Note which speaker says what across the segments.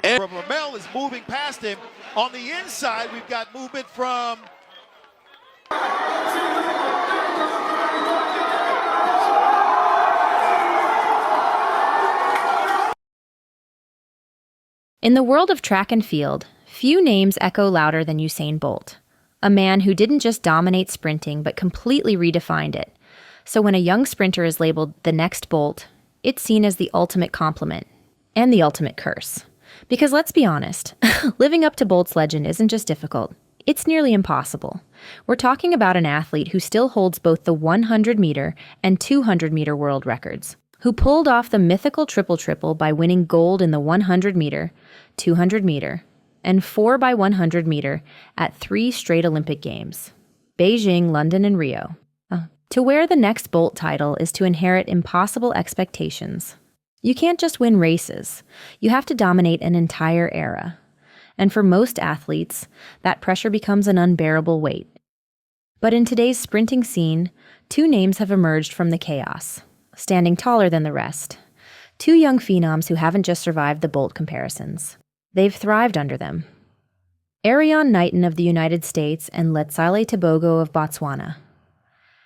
Speaker 1: And Ramel is moving past him. On the inside, we've got movement from...
Speaker 2: In the world of track and field, few names echo louder than Usain Bolt, a man who didn't just dominate sprinting but completely redefined it. So when a young sprinter is labeled the next Bolt, it's seen as the ultimate compliment and the ultimate curse. Because let's be honest, living up to Bolt's legend isn't just difficult, it's nearly impossible. We're talking about an athlete who still holds both the 100-meter and 200-meter world records, who pulled off the mythical triple-triple by winning gold in the 100-meter, 200-meter, and 4x100-meter at 3 straight Olympic Games: Beijing, London, and Rio. To wear the next Bolt title is to inherit impossible expectations. You can't just win races. You have to dominate an entire era. And for most athletes, that pressure becomes an unbearable weight. But in today's sprinting scene, 2 names have emerged from the chaos, standing taller than the rest. 2 young phenoms who haven't just survived the Bolt comparisons. They've thrived under them. Erriyon Knighton of the United States and Letsile Tebogo of Botswana.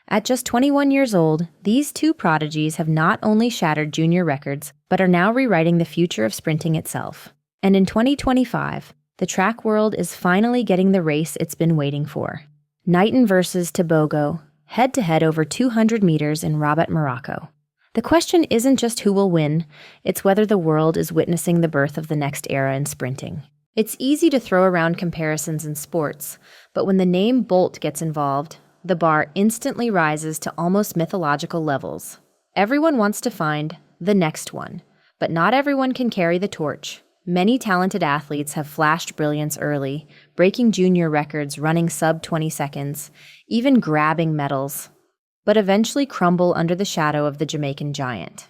Speaker 2: At just 21 years old, these 2 prodigies have not only shattered junior records, but are now rewriting the future of sprinting itself. And in 2025, the track world is finally getting the race it's been waiting for. Knighton versus Tebogo, head-to-head over 200 meters in Rabat, Morocco. The question isn't just who will win, it's whether the world is witnessing the birth of the next era in sprinting. It's easy to throw around comparisons in sports, but when the name Bolt gets involved, the bar instantly rises to almost mythological levels. Everyone wants to find the next one, but not everyone can carry the torch. Many talented athletes have flashed brilliance early, breaking junior records, running sub-20 seconds, even grabbing medals, but eventually crumble under the shadow of the Jamaican giant.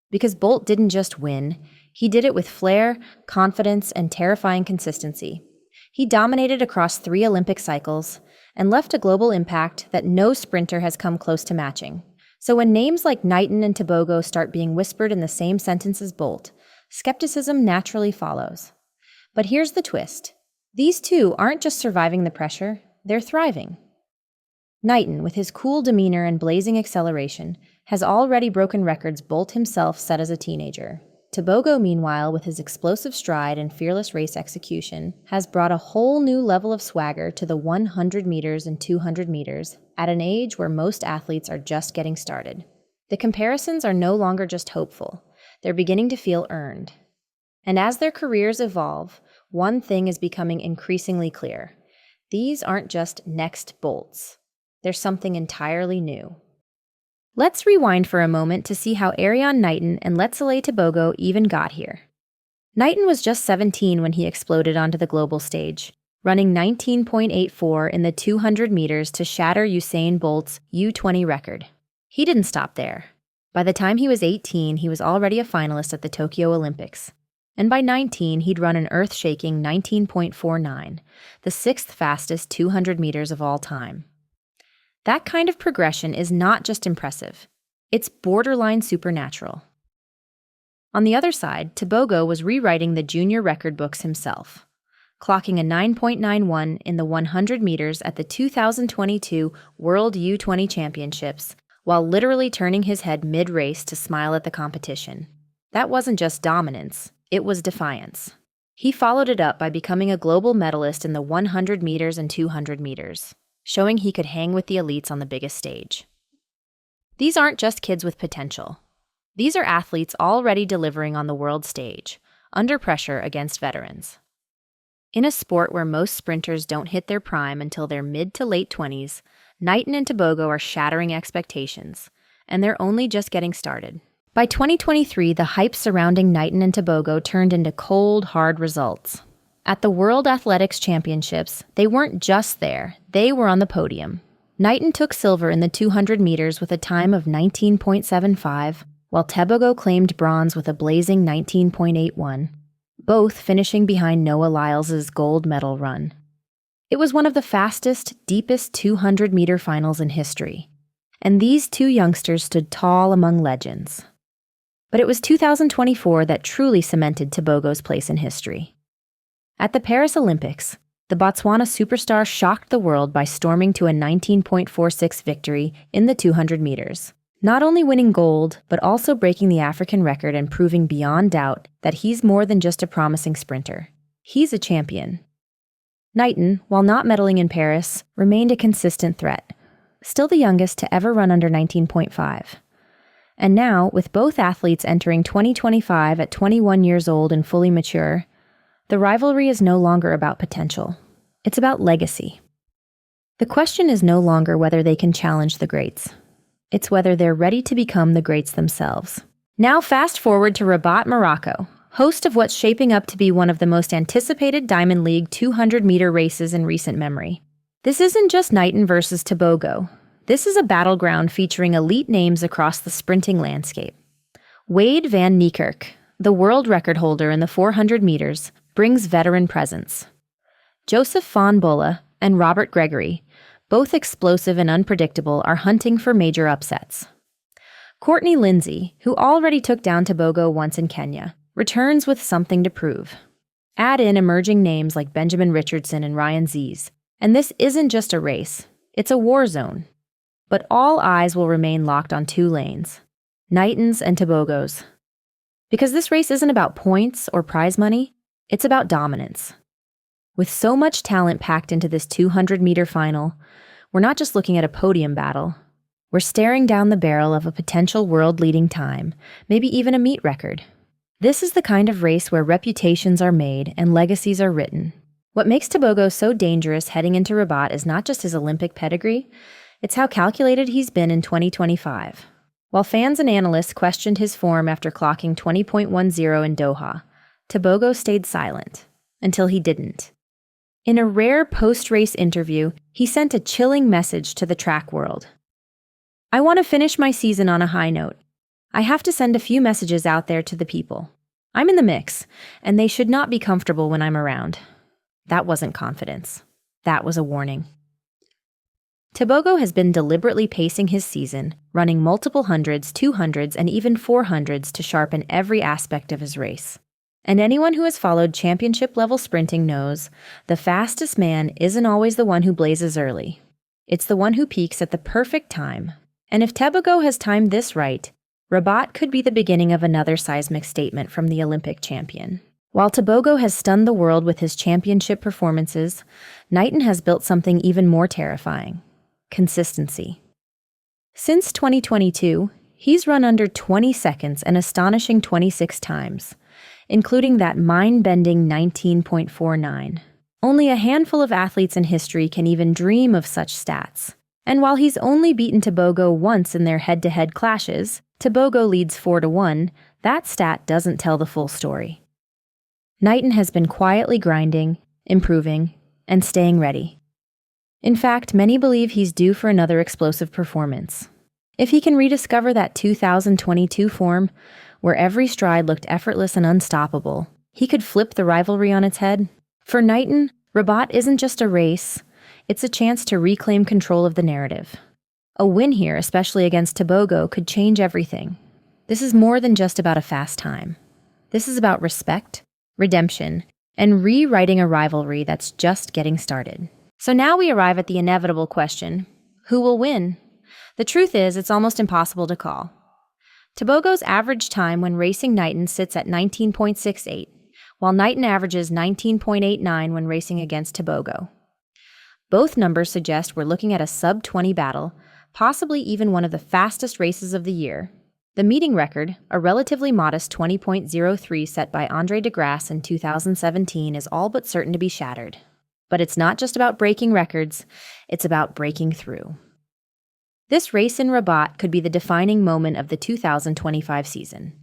Speaker 2: Because Bolt didn't just win, he did it with flair, confidence, and terrifying consistency. He dominated across 3 Olympic cycles and left a global impact that no sprinter has come close to matching. So when names like Knighton and Tebogo start being whispered in the same sentence as Bolt, skepticism naturally follows. But here's the twist. These 2 aren't just surviving the pressure, they're thriving. Knighton, with his cool demeanor and blazing acceleration, has already broken records Bolt himself set as a teenager. Tebogo, meanwhile, with his explosive stride and fearless race execution, has brought a whole new level of swagger to the 100 meters and 200 meters at an age where most athletes are just getting started. The comparisons are no longer just hopeful. They're beginning to feel earned. And as their careers evolve, one thing is becoming increasingly clear. These aren't just next Bolts. They're something entirely new. Let's rewind for a moment to see how Erriyon Knighton and Letsile Tebogo even got here. Knighton was just 17 when he exploded onto the global stage, running 19.84 in the 200 meters to shatter Usain Bolt's U20 record. He didn't stop there. By the time he was 18, he was already a finalist at the Tokyo Olympics. And by 19, he'd run an earth-shaking 19.49, the 6th fastest 200 meters of all time. That kind of progression is not just impressive, it's borderline supernatural. On the other side, Tebogo was rewriting the junior record books himself, clocking a 9.91 in the 100 meters at the 2022 World U20 Championships, while literally turning his head mid-race to smile at the competition. That wasn't just dominance, it was defiance. He followed it up by becoming a global medalist in the 100 meters and 200 meters. Showing he could hang with the elites on the biggest stage. These aren't just kids with potential. These are athletes already delivering on the world stage, under pressure against veterans. In a sport where most sprinters don't hit their prime until their mid to late 20s, Knighton and Tebogo are shattering expectations, and they're only just getting started. By 2023, the hype surrounding Knighton and Tebogo turned into cold, hard results. At the World Athletics Championships, they weren't just there, they were on the podium. Knighton took silver in the 200 meters with a time of 19.75, while Tebogo claimed bronze with a blazing 19.81, both finishing behind Noah Lyles' gold medal run. It was one of the fastest, deepest 200-meter finals in history, and these 2 youngsters stood tall among legends. But it was 2024 that truly cemented Tebogo's place in history. At the Paris Olympics, the Botswana superstar shocked the world by storming to a 19.46 victory in the 200 meters. Not only winning gold, but also breaking the African record and proving beyond doubt that he's more than just a promising sprinter. He's a champion. Knighton, while not medaling in Paris, remained a consistent threat, still the youngest to ever run under 19.5. And now, with both athletes entering 2025 at 21 years old and fully mature, the rivalry is no longer about potential. It's about legacy. The question is no longer whether they can challenge the greats. It's whether they're ready to become the greats themselves. Now fast forward to Rabat, Morocco, host of what's shaping up to be one of the most anticipated Diamond League 200-meter races in recent memory. This isn't just Knighton versus Tebogo. This is a battleground featuring elite names across the sprinting landscape. Wade van Niekerk, the world record holder in the 400 meters, brings veteran presence. Joseph van Bolle and Robert Gregory, both explosive and unpredictable, are hunting for major upsets. Courtney Lindsay, who already took down Tebogo once in Kenya, returns with something to prove. Add in emerging names like Benjamin Richardson and Ryan Zies, and this isn't just a race, it's a war zone. But all eyes will remain locked on two lanes, Knighton's and Tebogo's. Because this race isn't about points or prize money, it's about dominance. With so much talent packed into this 200-meter final, we're not just looking at a podium battle. We're staring down the barrel of a potential world-leading time, maybe even a meet record. This is the kind of race where reputations are made and legacies are written. What makes Tebogo so dangerous heading into Rabat is not just his Olympic pedigree, it's how calculated he's been in 2025. While fans and analysts questioned his form after clocking 20.10 in Doha, Tebogo stayed silent, until he didn't. In a rare post-race interview, he sent a chilling message to the track world. "I want to finish my season on a high note. I have to send a few messages out there to the people. I'm in the mix, and they should not be comfortable when I'm around." That wasn't confidence. That was a warning. Tebogo has been deliberately pacing his season, running multiple hundreds, 200s, and even 400s to sharpen every aspect of his race. And anyone who has followed championship-level sprinting knows the fastest man isn't always the one who blazes early. It's the one who peaks at the perfect time. And if Tebogo has timed this right, Rabat could be the beginning of another seismic statement from the Olympic champion. While Tebogo has stunned the world with his championship performances, Knighton has built something even more terrifying: consistency. Since 2022, he's run under 20 seconds an astonishing 26 times, including that mind-bending 19.49. Only a handful of athletes in history can even dream of such stats. And while he's only beaten Tebogo once in their head-to-head clashes, Tebogo leads 4-1, that stat doesn't tell the full story. Knighton has been quietly grinding, improving, and staying ready. In fact, many believe he's due for another explosive performance. If he can rediscover that 2022 form, where every stride looked effortless and unstoppable, he could flip the rivalry on its head. For Knighton, Rabat isn't just a race, it's a chance to reclaim control of the narrative. A win here, especially against Tebogo, could change everything. This is more than just about a fast time. This is about respect, redemption, and rewriting a rivalry that's just getting started. So now we arrive at the inevitable question: who will win? The truth is, it's almost impossible to call. Tebogo's average time when racing Knighton sits at 19.68, while Knighton averages 19.89 when racing against Tebogo. Both numbers suggest we're looking at a sub-20 battle, possibly even one of the fastest races of the year. The meeting record, a relatively modest 20.03 set by Andre de Grasse in 2017, is all but certain to be shattered. But it's not just about breaking records, it's about breaking through. This race in Rabat could be the defining moment of the 2025 season.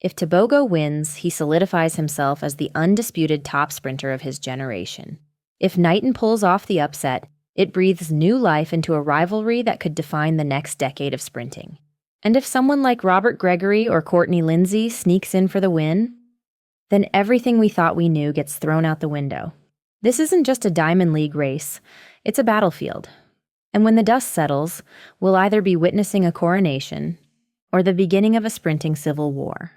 Speaker 2: If Tebogo wins, he solidifies himself as the undisputed top sprinter of his generation. If Knighton pulls off the upset, it breathes new life into a rivalry that could define the next decade of sprinting. And if someone like Robert Gregory or Courtney Lindsay sneaks in for the win, then everything we thought we knew gets thrown out the window. This isn't just a Diamond League race, it's a battlefield. And when the dust settles, we'll either be witnessing a coronation or the beginning of a sprinting civil war.